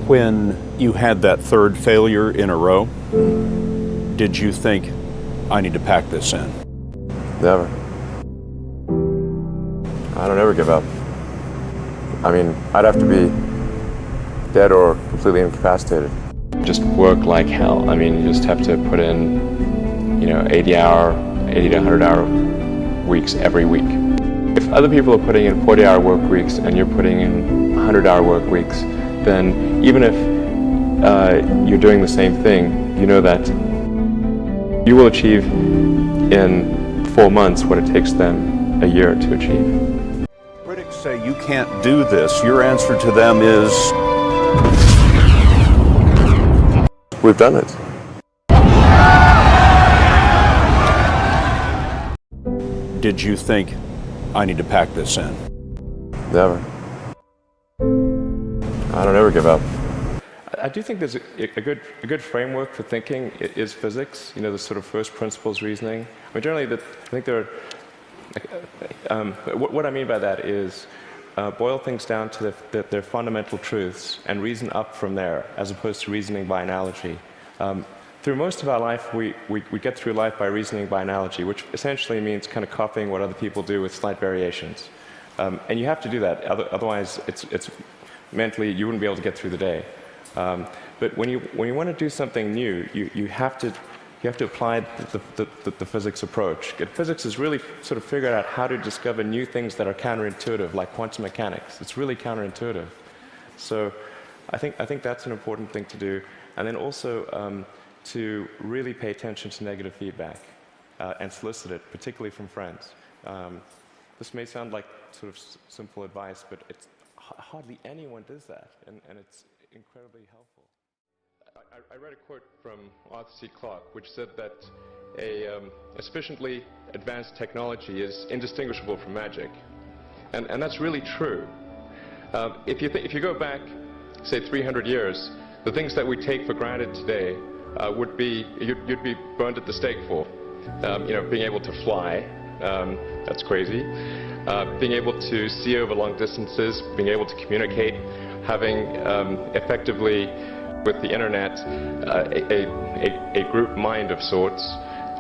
When you had that third failure in a row, did you think, I need to pack this in? Never. I don't ever give up. I mean, I'd have to be dead or completely incapacitated. Just work like hell. I mean, you just have to put in, 80 to 100 hour weeks every week. If other people are putting in 40-hour work weeks and you're putting in 100-hour work weeks, then even if you're doing the same thing, you know that you will achieve in 4 months what it takes them a year to achieve. Critics say you can't do this. Your answer to them is? We've done it. Did you think, I need to pack this in? Never. I don't ever give up. I do think there's a good framework for thinking is physics, the sort of first principles reasoning. I mean, generally, I think there are, what I mean by that is boil things down to their fundamental truths and reason up from there, as opposed to reasoning by analogy. Through most of our life, we get through life by reasoning by analogy, which essentially means kind of copying what other people do with slight variations. And you have to do that, otherwise it's mentally, you wouldn't be able to get through the day. But when you want to do something new, you have to apply the physics approach. Physics is really sort of figured out how to discover new things that are counterintuitive, like quantum mechanics. It's really counterintuitive. So I think that's an important thing to do. And then also to really pay attention to negative feedback and solicit it, particularly from friends. This may sound like sort of simple advice, but hardly anyone does that, and it's incredibly helpful. I read a quote from Arthur C. Clarke, which said that a sufficiently advanced technology is indistinguishable from magic, and that's really true. If you go back, say 300 years, the things that we take for granted today would be you'd be burned at the stake for. Being able to fly, that's crazy. Being able to see over long distances, being able to communicate, having effectively with the internet a group mind of sorts,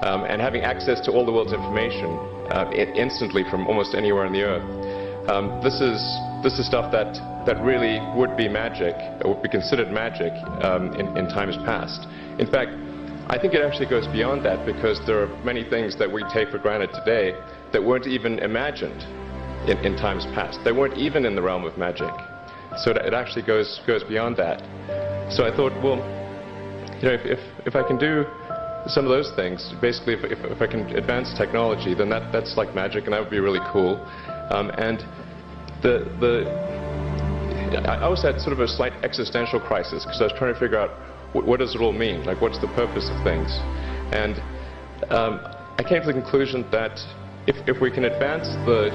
and having access to all the world's information instantly from almost anywhere on the earth. This is stuff that really would be magic, or would be considered magic in times past. In fact, I think it actually goes beyond that, because there are many things that we take for granted today that weren't even imagined in times past. They weren't even in the realm of magic. So it actually goes beyond that. So I thought, well, if I can do some of those things, basically if I can advance technology, then that's like magic, and that would be really cool. And I always had sort of a slight existential crisis, because I was trying to figure out what does it all mean? Like, what's the purpose of things? And I came to the conclusion that if we can advance the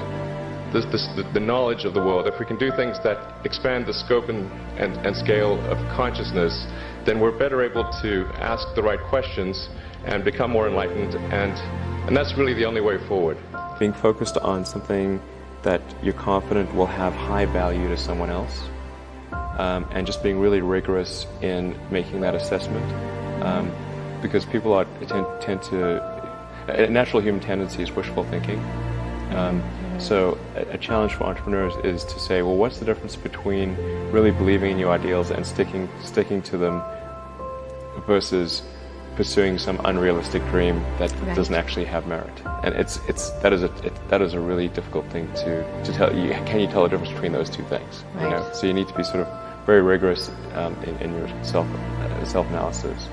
knowledge of the world, if we can do things that expand the scope and scale of consciousness, then we're better able to ask the right questions and become more enlightened, and that's really the only way forward. Being focused on something that you're confident will have high value to someone else, and just being really rigorous in making that assessment, because people tend to, a natural human tendency is wishful thinking. So a challenge for entrepreneurs is to say, well, what's the difference between really believing in your ideals and sticking to them versus pursuing some unrealistic dream that doesn't actually have merit? And that is a really difficult thing to tell. Can you tell the difference between those two things? Right. So you need to be sort of very rigorous in your self-analysis.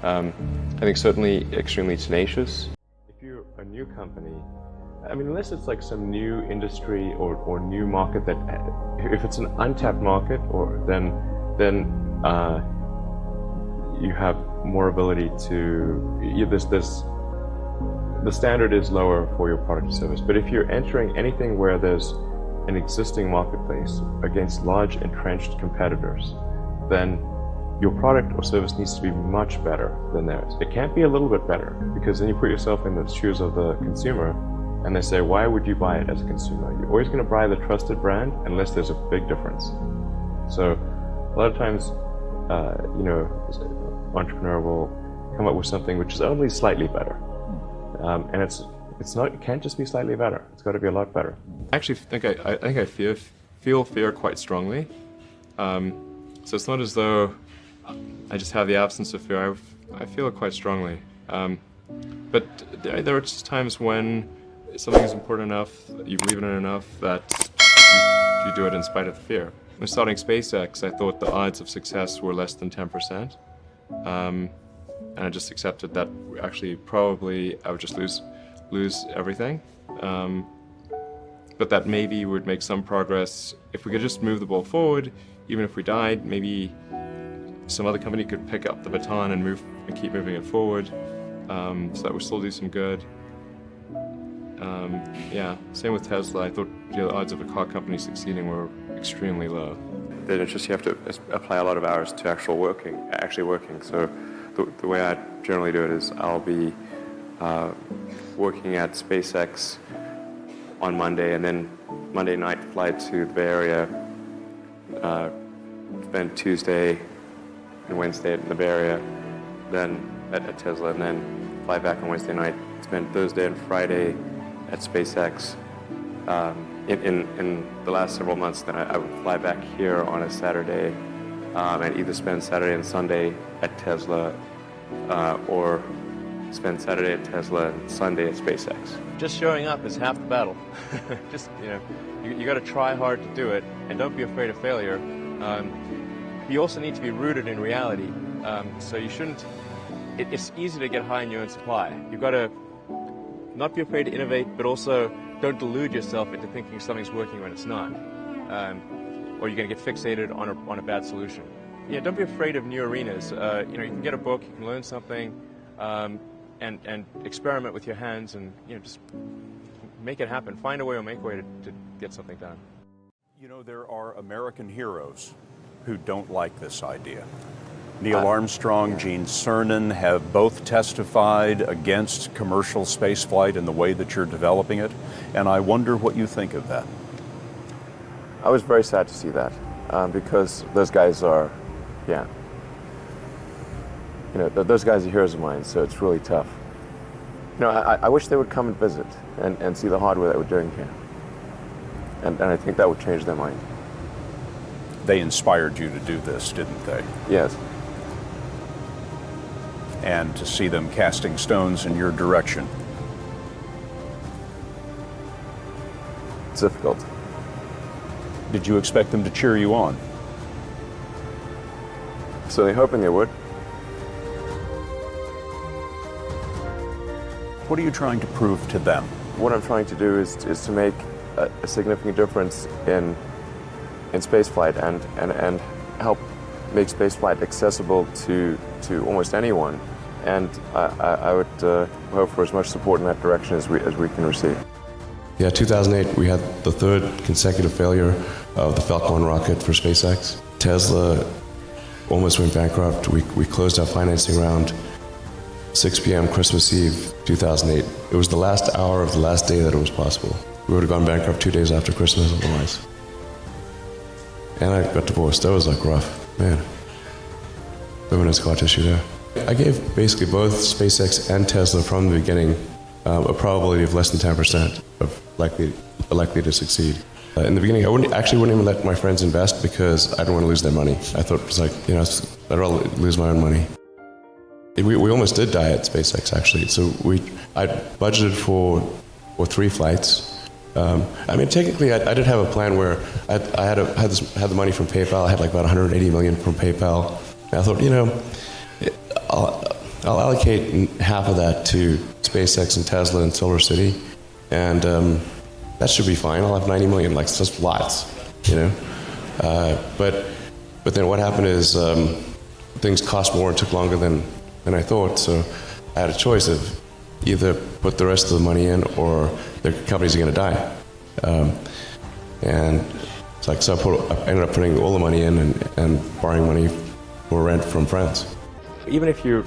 I think certainly extremely tenacious. If you're a new company, I mean, unless it's like some new industry or new market that, if it's an untapped market, then you have more ability to, the standard is lower for your product or service. But if you're entering anything where there's an existing marketplace against large entrenched competitors, then your product or service needs to be much better than theirs. It can't be a little bit better, because then you put yourself in the shoes of the consumer, and they say, why would you buy it as a consumer? You're always going to buy the trusted brand unless there's a big difference. So a lot of times entrepreneur will come up with something which is only slightly better, and it can't just be slightly better. It's got to be a lot better. I actually think I feel fear quite strongly. So it's not as though I just have the absence of fear. I feel it quite strongly. But there are just times when something is important enough, you believe in it enough, that you do it in spite of the fear. When starting SpaceX, I thought the odds of success were less than 10%. And I just accepted that actually probably I would just lose everything. But that maybe would make some progress. If we could just move the ball forward, even if we died, maybe some other company could pick up the baton and keep moving it forward, so that would still do some good. Yeah, same with Tesla. I thought the odds of a car company succeeding were extremely low. Then it's just you have to apply a lot of hours to actually working. So the way I generally do it is I'll be working at SpaceX on Monday, and then Monday night fly to the Bay Area, spend Tuesday and Wednesday in the Bay Area, then at Tesla, and then fly back on Wednesday night, spend Thursday and Friday at SpaceX. In the last several months, then I would fly back here on a Saturday and either spend Saturday and Sunday at Tesla or spend Saturday at Tesla and Sunday at SpaceX. Just showing up is half the battle. Just, you got to try hard to do it, and don't be afraid of failure. You also need to be rooted in reality. So you shouldn't, it's easy to get high in your own supply. You've got to not be afraid to innovate, but also don't delude yourself into thinking something's working when it's not. Or you're going to get fixated on a bad solution. Yeah, don't be afraid of new arenas. You can get a book, you can learn something, and experiment with your hands, and just make it happen. Find a way or make a way to get something done. There are American heroes who don't like this idea. Neil Armstrong, Gene Cernan have both testified against commercial spaceflight in the way that you're developing it, and I wonder what you think of that. I was very sad to see that because those guys are, those guys are heroes of mine, so it's really tough. I wish they would come and visit and see the hardware that we're doing here. And I think that would change their mind. They inspired you to do this, didn't they? Yes. And to see them casting stones in your direction. It's difficult. Did you expect them to cheer you on? Certainly hoping they would. What are you trying to prove to them? What I'm trying to do is to make a significant difference in spaceflight and help make spaceflight accessible to almost anyone. And I would hope for as much support in that direction as we can receive. Yeah, 2008, we had the third consecutive failure of the Falcon 1 rocket for SpaceX. Tesla almost went bankrupt. We closed our financing round 6 p.m. Christmas Eve, 2008. It was the last hour of the last day that it was possible. We would have gone bankrupt 2 days after Christmas otherwise. And I got divorced. That was like rough, man. Feminine scar tissue there. I gave basically both SpaceX and Tesla from the beginning a probability of less than 10% of likely to succeed. In the beginning, I wouldn't even let my friends invest because I didn't want to lose their money. I thought it was like, I'd rather lose my own money. We almost did die at SpaceX actually. So I budgeted for 3 flights. Technically, I did have a plan where I had the money from PayPal. I had like about 180 million from PayPal. And I thought, I'll allocate half of that to SpaceX and Tesla and Silver City, and that should be fine. I'll have 90 million, like just lots, But then what happened is things cost more and took longer than I thought. So I had a choice of either put the rest of the money in or the companies are going to die. And it's like, so I ended up putting all the money in and borrowing money for rent from friends. Even if you're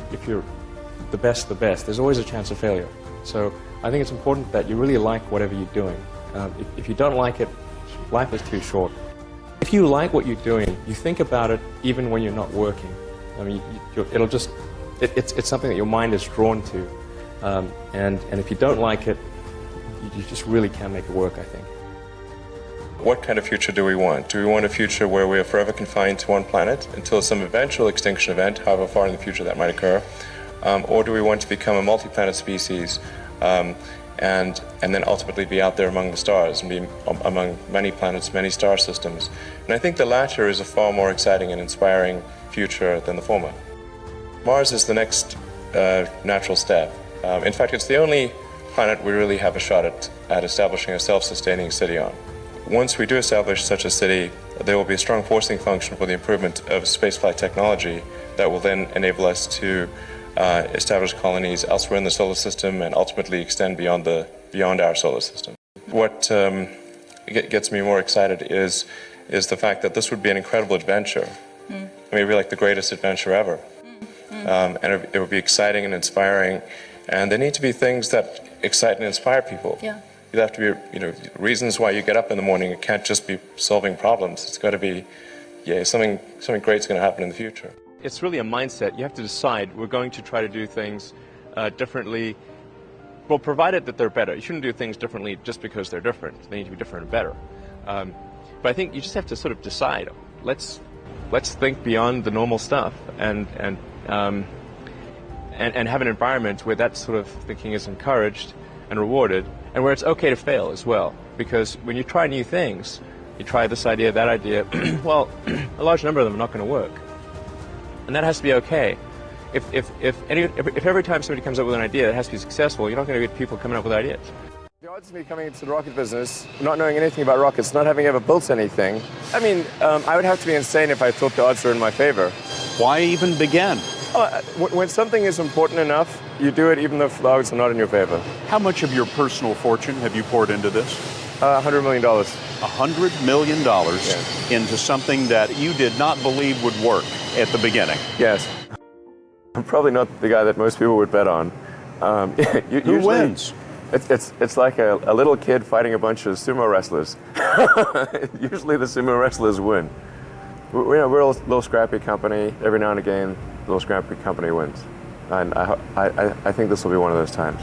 the best, there's always a chance of failure. So I think it's important that you really like whatever you're doing. If you don't like it, life is too short. if you like what you're doing, you think about it even when you're not working. I mean, it'll just, it's something that your mind is drawn to. And if you don't like it, you just really can't make it work, I think. What kind of future do we want? Do we want a future where we are forever confined to one planet until some eventual extinction event, however far in the future that might occur? Or do we want to become a multi-planet species and then ultimately be out there among the stars and be among many planets, many star systems? And I think the latter is a far more exciting and inspiring future than the former. Mars is the next natural step. In fact, it's the only planet we really have a shot at establishing a self-sustaining city on. Once we do establish such a city, there will be a strong forcing function for the improvement of spaceflight technology that will then enable us to establish colonies elsewhere in the solar system and ultimately extend beyond our solar system. What gets me more excited is the fact that this would be an incredible adventure. I mean, it would be like the greatest adventure ever. And it would be exciting and inspiring. And there need to be things that excite and inspire people. Yeah. You have to be, reasons why you get up in the morning. It can't just be solving problems. It's got to be, something great's going to happen in the future. It's really a mindset. You have to decide, we're going to try to do things differently, well, provided that they're better. You shouldn't do things differently just because they're different. They need to be different and better. But I think you just have to sort of decide, let's think beyond the normal stuff and have an environment where that sort of thinking is encouraged and rewarded, and where it's okay to fail as well. Because when you try new things, you try this idea, that idea, well, a large number of them are not going to work. And that has to be okay. If every time somebody comes up with an idea that has to be successful, you're not going to get people coming up with ideas. The odds of me coming into the rocket business, not knowing anything about rockets, not having ever built anything, I mean, I would have to be insane if I thought the odds were in my favor. Why even begin? When something is important enough, you do it even though the odds are not in your favor. How much of your personal fortune have you poured into this? $100 million. $100 million into something that you did not believe would work at the beginning. Yes. I'm probably not the guy that most people would bet on. Who wins? It's like a little kid fighting a bunch of sumo wrestlers. Usually the sumo wrestlers win. We're a little scrappy company. Every now and again, a little scrappy company wins. And I think this will be one of those times.